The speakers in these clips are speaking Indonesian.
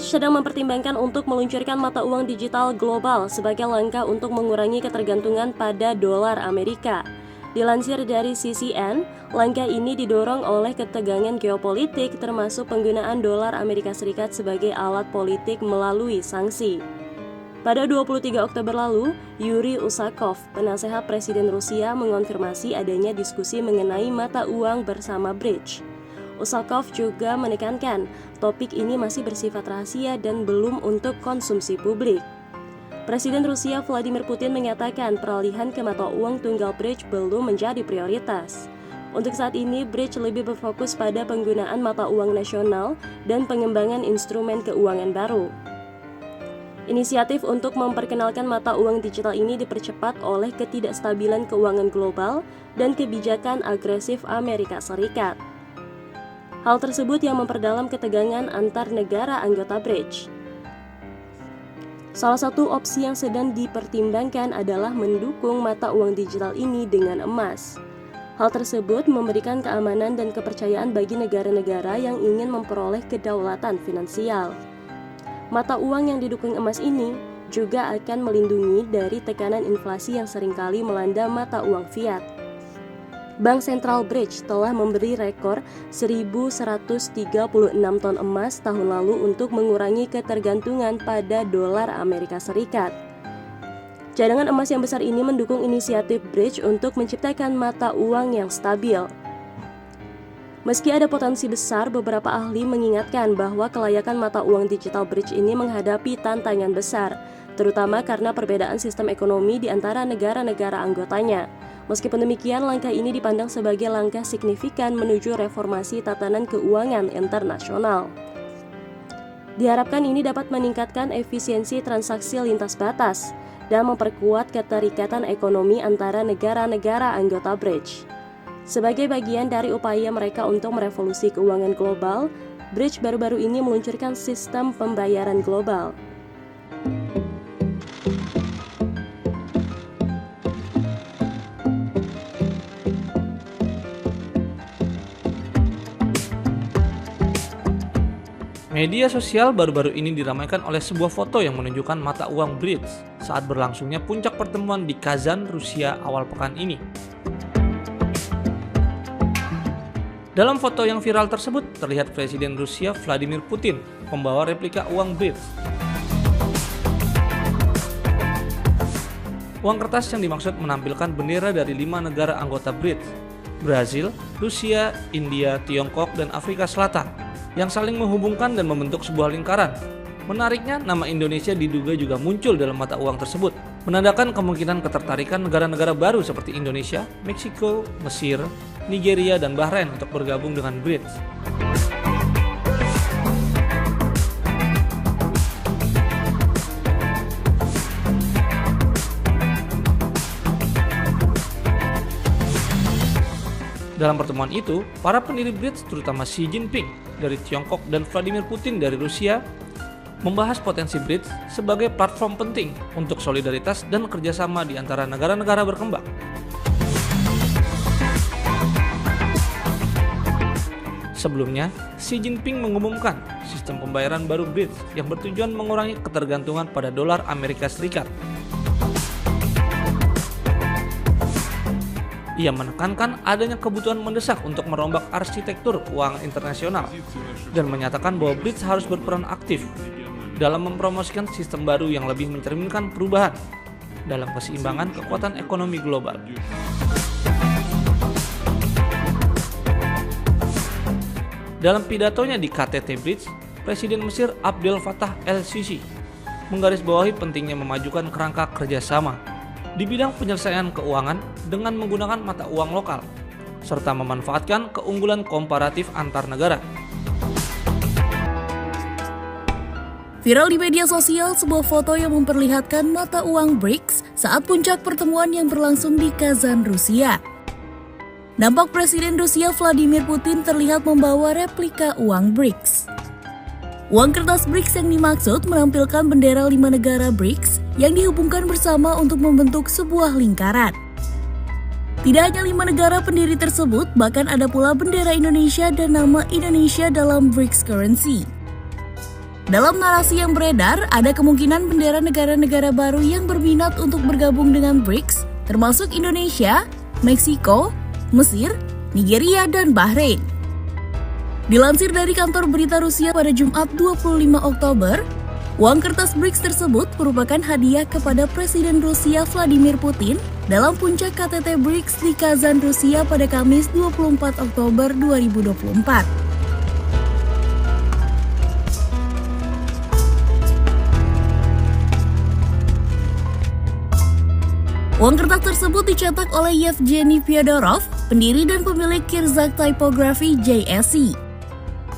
sedang mempertimbangkan untuk meluncurkan mata uang digital global sebagai langkah untuk mengurangi ketergantungan pada dolar Amerika. Dilansir dari CCN, langkah ini didorong oleh ketegangan geopolitik termasuk penggunaan dolar Amerika Serikat sebagai alat politik melalui sanksi. Pada 23 Oktober lalu, Yuri Usakov, penasehat Presiden Rusia, mengonfirmasi adanya diskusi mengenai mata uang bersama Bridge. Usakov juga menekankan topik ini masih bersifat rahasia dan belum untuk konsumsi publik. Presiden Rusia Vladimir Putin mengatakan peralihan ke mata uang tunggal Bridge belum menjadi prioritas. Untuk saat ini, Bridge lebih berfokus pada penggunaan mata uang nasional dan pengembangan instrumen keuangan baru. Inisiatif untuk memperkenalkan mata uang digital ini dipercepat oleh ketidakstabilan keuangan global dan kebijakan agresif Amerika Serikat. Hal tersebut yang memperdalam ketegangan antar negara anggota Bridge. Salah satu opsi yang sedang dipertimbangkan adalah mendukung mata uang digital ini dengan emas. Hal tersebut memberikan keamanan dan kepercayaan bagi negara-negara yang ingin memperoleh kedaulatan finansial. Mata uang yang didukung emas ini juga akan melindungi dari tekanan inflasi yang seringkali melanda mata uang fiat. Bank Sentral Bridge telah memberi rekor 1.136 ton emas tahun lalu untuk mengurangi ketergantungan pada dolar Amerika Serikat. Cadangan emas yang besar ini mendukung inisiatif Bridge untuk menciptakan mata uang yang stabil. Meski ada potensi besar, beberapa ahli mengingatkan bahwa kelayakan mata uang digital Bridge ini menghadapi tantangan besar, terutama karena perbedaan sistem ekonomi di antara negara-negara anggotanya. Meskipun demikian, langkah ini dipandang sebagai langkah signifikan menuju reformasi tatanan keuangan internasional. Diharapkan ini dapat meningkatkan efisiensi transaksi lintas batas dan memperkuat keterikatan ekonomi antara negara-negara anggota Bridge. Sebagai bagian dari upaya mereka untuk merevolusi keuangan global, Bridge baru-baru ini meluncurkan sistem pembayaran global. Media sosial baru-baru ini diramaikan oleh sebuah foto yang menunjukkan mata uang Bridge saat berlangsungnya puncak pertemuan di Kazan, Rusia awal pekan ini. Dalam foto yang viral tersebut, terlihat Presiden Rusia Vladimir Putin membawa replika uang Bridge. Uang kertas yang dimaksud menampilkan bendera dari 5 negara anggota Bridge, Brazil, Rusia, India, Tiongkok, dan Afrika Selatan, yang saling menghubungkan dan membentuk sebuah lingkaran. Menariknya, nama Indonesia diduga juga muncul dalam mata uang tersebut, menandakan kemungkinan ketertarikan negara-negara baru seperti Indonesia, Meksiko, Mesir, Nigeria, dan Bahrain untuk bergabung dengan Bridge. Dalam pertemuan itu, para pendiri Bridge terutama Xi Jinping dari Tiongkok dan Vladimir Putin dari Rusia membahas potensi Bridge sebagai platform penting untuk solidaritas dan kerjasama di antara negara-negara berkembang. Sebelumnya, Xi Jinping mengumumkan sistem pembayaran baru Bridge yang bertujuan mengurangi ketergantungan pada dolar Amerika Serikat. Ia menekankan adanya kebutuhan mendesak untuk merombak arsitektur keuangan internasional dan menyatakan bahwa Bridge harus berperan aktif dalam mempromosikan sistem baru yang lebih mencerminkan perubahan dalam keseimbangan kekuatan ekonomi global. Dalam pidatonya di KTT Bridge, Presiden Mesir Abdel Fattah el-Sisi menggarisbawahi pentingnya memajukan kerangka kerjasama di bidang penyelesaian keuangan dengan menggunakan mata uang lokal, serta memanfaatkan keunggulan komparatif antar negara. Viral di media sosial sebuah foto yang memperlihatkan mata uang BRICS saat puncak pertemuan yang berlangsung di Kazan, Rusia. Nampak Presiden Rusia Vladimir Putin terlihat membawa replika uang BRICS. Uang kertas BRICS yang dimaksud menampilkan bendera 5 negara BRICS yang dihubungkan bersama untuk membentuk sebuah lingkaran. Tidak hanya 5 negara pendiri tersebut, bahkan ada pula bendera Indonesia dan nama Indonesia dalam BRICS currency. Dalam narasi yang beredar, ada kemungkinan bendera negara-negara baru yang berminat untuk bergabung dengan BRICS, termasuk Indonesia, Meksiko, Mesir, Nigeria, dan Bahrain. Dilansir dari kantor berita Rusia pada Jumat 25 Oktober, uang kertas BRICS tersebut merupakan hadiah kepada Presiden Rusia Vladimir Putin dalam puncak KTT BRICS di Kazan, Rusia pada Kamis 24 Oktober 2024. Uang kertas tersebut dicetak oleh Yevgeny Fyodorov, pendiri dan pemilik Kirzak Typography JSC.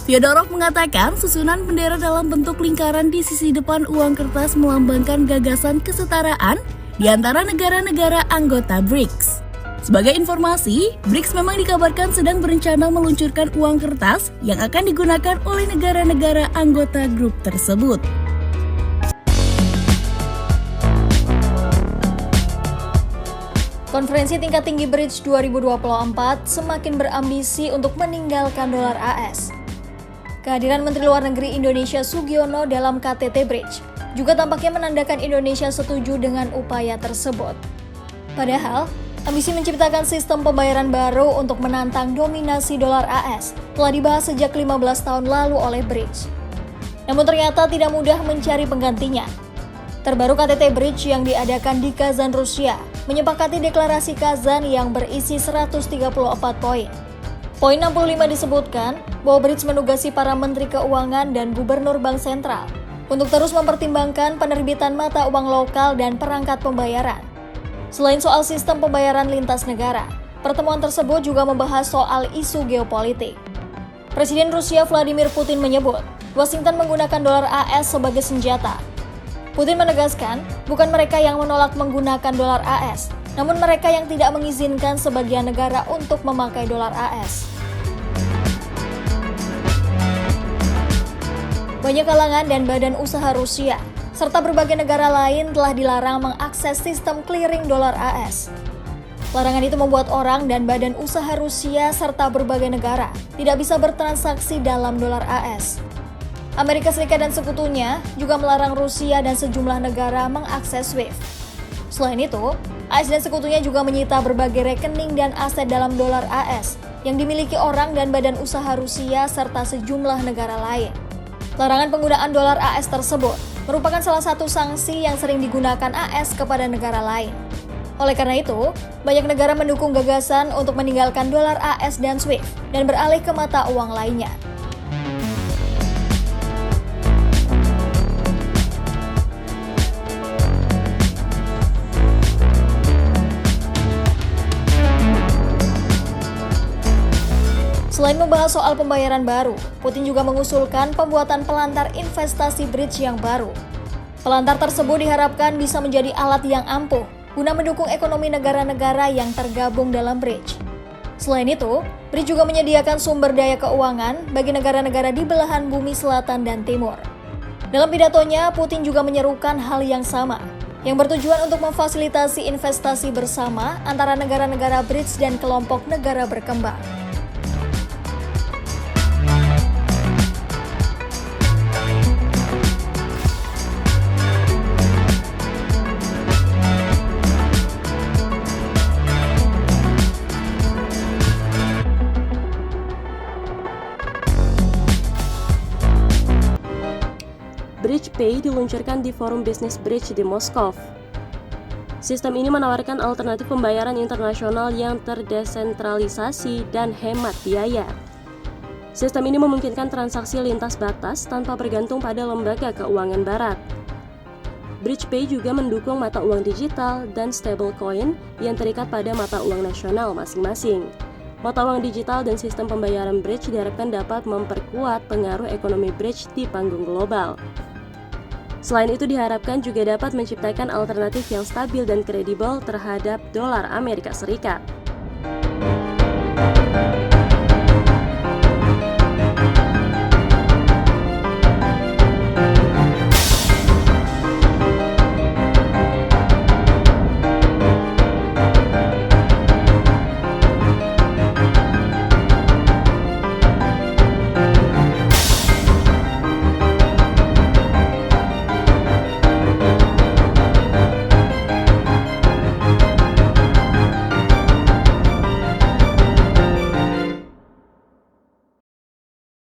Fyodorov mengatakan susunan bendera dalam bentuk lingkaran di sisi depan uang kertas melambangkan gagasan kesetaraan di antara negara-negara anggota BRICS. Sebagai informasi, BRICS memang dikabarkan sedang berencana meluncurkan uang kertas yang akan digunakan oleh negara-negara anggota grup tersebut. Konferensi tingkat tinggi BRICS 2024 semakin berambisi untuk meninggalkan dolar AS. Kehadiran Menteri Luar Negeri Indonesia Sugiono dalam KTT BRICS juga tampaknya menandakan Indonesia setuju dengan upaya tersebut. Padahal, ambisi menciptakan sistem pembayaran baru untuk menantang dominasi dolar AS telah dibahas sejak 15 tahun lalu oleh BRICS. Namun ternyata tidak mudah mencari penggantinya. Terbaru KTT BRICS yang diadakan di Kazan, Rusia, menyepakati deklarasi Kazan yang berisi 134 poin. Poin 65 disebutkan bahwa BRICS menugasi para menteri keuangan dan gubernur bank sentral untuk terus mempertimbangkan penerbitan mata uang lokal dan perangkat pembayaran. Selain soal sistem pembayaran lintas negara, pertemuan tersebut juga membahas soal isu geopolitik. Presiden Rusia Vladimir Putin menyebut Washington menggunakan dolar AS sebagai senjata. Putin menegaskan, bukan mereka yang menolak menggunakan dolar AS, namun mereka yang tidak mengizinkan sebagian negara untuk memakai dolar AS. Banyak kalangan dan badan usaha Rusia, serta berbagai negara lain telah dilarang mengakses sistem clearing dolar AS. Larangan itu membuat orang dan badan usaha Rusia serta berbagai negara tidak bisa bertransaksi dalam dolar AS. Amerika Serikat dan sekutunya juga melarang Rusia dan sejumlah negara mengakses SWIFT. Selain itu, AS dan sekutunya juga menyita berbagai rekening dan aset dalam dolar AS yang dimiliki orang dan badan usaha Rusia serta sejumlah negara lain. Larangan penggunaan dolar AS tersebut merupakan salah satu sanksi yang sering digunakan AS kepada negara lain. Oleh karena itu, banyak negara mendukung gagasan untuk meninggalkan dolar AS dan SWIFT dan beralih ke mata uang lainnya. Selain membahas soal pembayaran baru, Putin juga mengusulkan pembuatan pelantar investasi BRICS yang baru. Pelantar tersebut diharapkan bisa menjadi alat yang ampuh guna mendukung ekonomi negara-negara yang tergabung dalam BRICS. Selain itu, BRICS juga menyediakan sumber daya keuangan bagi negara-negara di belahan bumi selatan dan timur. Dalam pidatonya, Putin juga menyerukan hal yang sama, yang bertujuan untuk memfasilitasi investasi bersama antara negara-negara BRICS dan kelompok negara berkembang. Bridge Pay diluncurkan di Forum Bisnis Bridge di Moskow. Sistem ini menawarkan alternatif pembayaran internasional yang terdesentralisasi dan hemat biaya. Sistem ini memungkinkan transaksi lintas batas tanpa bergantung pada lembaga keuangan barat. Bridge Pay juga mendukung mata uang digital dan stablecoin yang terikat pada mata uang nasional masing-masing. Mata uang digital dan sistem pembayaran Bridge diharapkan dapat memperkuat pengaruh ekonomi Bridge di panggung global. Selain itu diharapkan juga dapat menciptakan alternatif yang stabil dan kredibel terhadap dolar Amerika Serikat.